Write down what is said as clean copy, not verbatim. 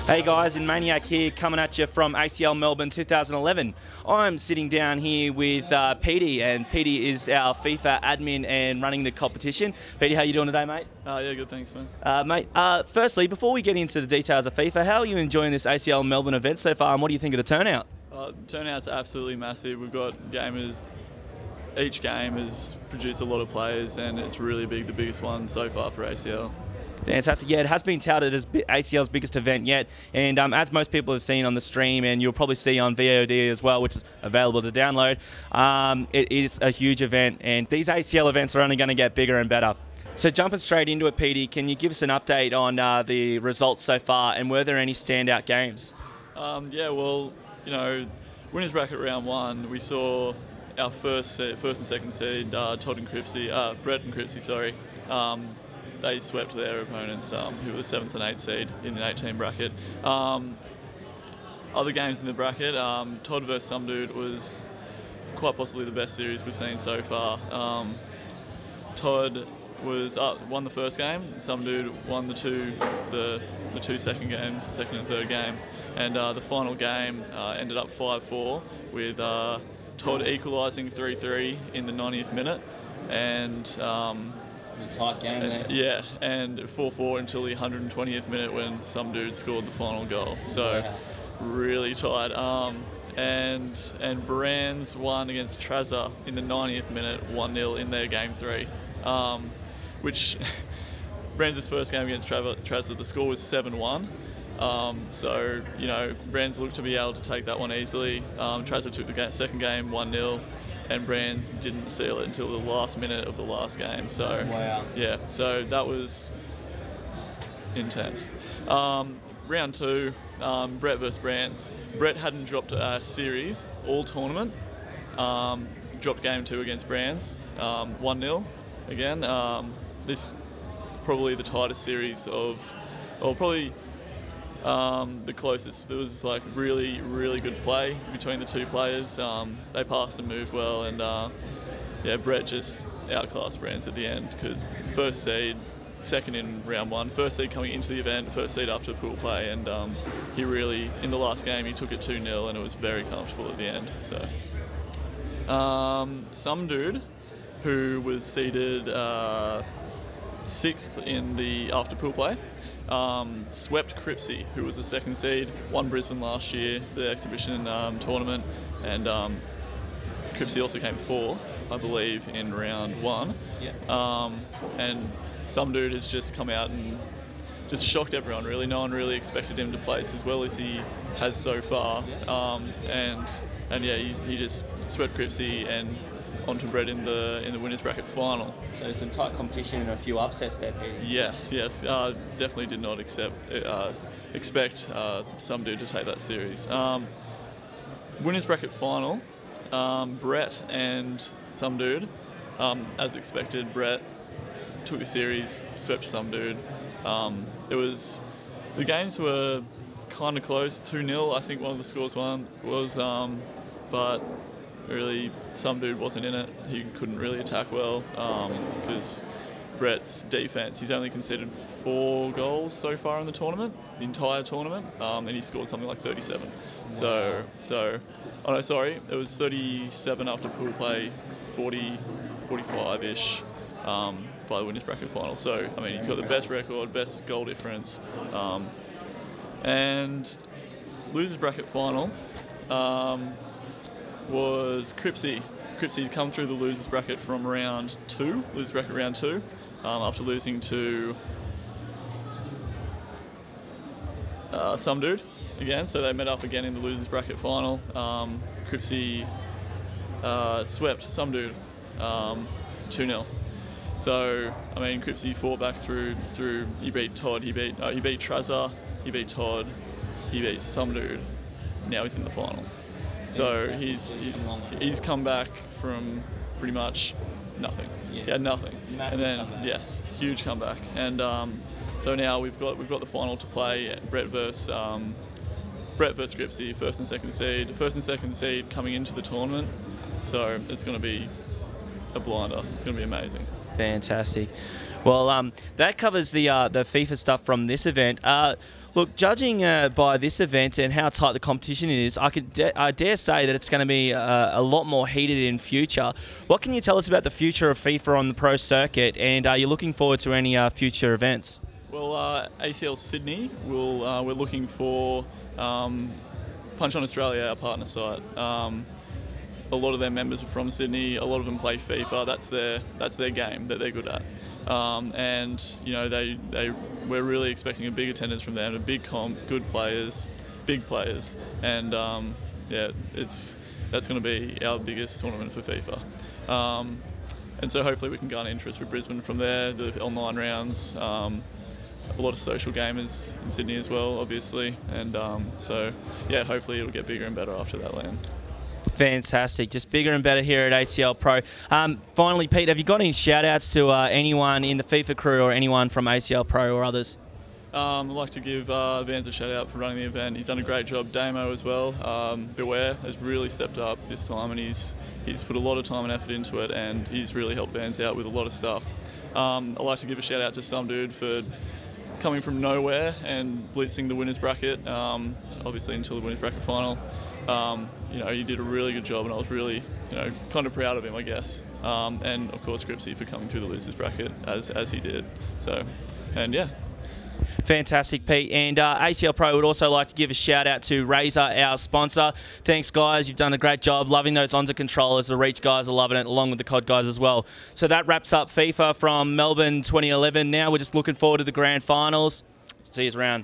Hey guys, Inmaniac here, coming at you from ACL Melbourne 2011. I'm sitting down here with Peteh, and Peteh is our FIFA admin and running the competition. Peteh, how you doing today, mate? Yeah, good, thanks, man. Mate, firstly, before we get into the details of FIFA, how are you enjoying this ACL Melbourne event so far, and what do you think of the turnout? The turnout's absolutely massive. We've got gamers. Each game has produced a lot of players, and it's really big, the biggest one so far for ACL. Fantastic. Yeah, it has been touted as ACL's biggest event yet, and as most people have seen on the stream, and you'll probably see on VOD as well, which is available to download, it is a huge event, and these ACL events are only going to get bigger and better. So jumping straight into it, Peteh, can you give us an update on the results so far, and were there any standout games? Yeah, well, you know, winners bracket round one, we saw our first and second seed, Brett and Cripsy, sorry. They swept their opponents, who were the 7th and 8th seed in the 18 bracket. Other games in the bracket, Todd vs Some Dude was quite possibly the best series we've seen so far. Todd won the first game, Some Dude won the two second games, second and third game, and the final game ended up 5-4 with Todd equalising 3-3 in the 90th minute, and a tight game there. Yeah, and 4-4 until the 120th minute when Some Dude scored the final goal. So wow. Really tight. And Brands won against Trazza in the 90th minute, 1-0 in their game 3, which Brands' first game against Trazza, the score was 7-1. So, you know, Brands looked to be able to take that one easily. Trazza took the second game 1-0. And Brands didn't seal it until the last minute of the last game. So, wow. Yeah, so that was intense. Round two, Brett versus Brands. Brett hadn't dropped a series all tournament. Dropped game 2 against Brands, 1-0 again. This probably the tightest series of, or probably the closest. It was like really, really good play between the two players. They passed and moved well, and yeah, Brett just outclassed Brands at the end because first seed, second in round one, first seed coming into the event, first seed after pool play, and he really, in the last game, he took it 2-0, and it was very comfortable at the end. So, Some Dude, who was seeded 6th in the after pool play, swept Cripsy, who was the second seed, won Brisbane last year, the exhibition tournament, and Cripsy also came 4th, I believe, in round 1. Yeah. And Some Dude has just come out and just shocked everyone, really. No one really expected him to place as well as he has so far. Yeah. And yeah, he just swept Cripsy and onto Brett in the winners bracket final. So some tight competition and a few upsets there, Peteh. Yes. Definitely did not expect Some Dude to take that series. Winners bracket final, Brett and Some Dude. As expected, Brett took the series, swept Some Dude. The games were kind of close, 2-0. I think one of the scores was, but really, Some Dude wasn't in it. He couldn't really attack well because Brett's defense, he's only conceded 4 goals so far in the tournament, the entire tournament, and he scored something like 37. Wow. So, oh no, sorry, it was 37 after pool play, 45-ish by the winners bracket final. So, I mean, he's got the best record, best goal difference, and losers bracket final. Was Cripsy. Cripsy's come through the losers bracket from round 2, losers bracket round 2, after losing to Some Dude again. So they met up again in the losers bracket final. Cripsy swept Some Dude 2-0. So I mean, Cripsy fought back through. He beat Todd. He beat Trazza. He beat Todd. He beat Some Dude. Now he's in the final. So he's come back from pretty much nothing. Yeah. He had nothing. Massive and then comeback. Yes, huge comeback. And so now we've got the final to play. Brett versus Cripsy, first and second seed. First and second seed coming into the tournament. So it's going to be a blinder. It's going to be amazing. Fantastic. Well, that covers the FIFA stuff from this event. Look, judging by this event and how tight the competition is, I dare say that it's going to be a lot more heated in future. What can you tell us about the future of FIFA on the pro circuit, and are you looking forward to any future events? Well, ACL Sydney, we're looking for Punch on Australia, our partner site. A lot of their members are from Sydney. A lot of them play FIFA. That's their game that they're good at. And you know, we're really expecting a big attendance from them, a big comp, good players, big players, and yeah, that's going to be our biggest tournament for FIFA. And so hopefully we can garner interest for Brisbane from there. The online rounds, a lot of social gamers in Sydney as well, obviously, and so yeah, hopefully it'll get bigger and better after that land. Fantastic, just bigger and better here at ACL Pro. Finally, Pete, have you got any shout-outs to anyone in the FIFA crew or anyone from ACL Pro or others? I'd like to give Vans a shout-out for running the event. He's done a great job. Damo as well. Beware has really stepped up this time, and he's put a lot of time and effort into it, and he's really helped Vans out with a lot of stuff. I'd like to give a shout-out to some dude for coming from nowhere and blitzing the winners bracket, obviously until the winners bracket final. You know, he did a really good job, and I was really, you know, kind of proud of him, I guess. And of course, Gripsy for coming through the losers bracket as he did. So, and yeah. Fantastic, Pete. And ACL Pro would also like to give a shout out to Razor, our sponsor. Thanks, guys. You've done a great job. Loving those Onto controllers. The Reach guys are loving it, along with the COD guys as well. So that wraps up FIFA from Melbourne 2011. Now we're just looking forward to the grand finals. See you around.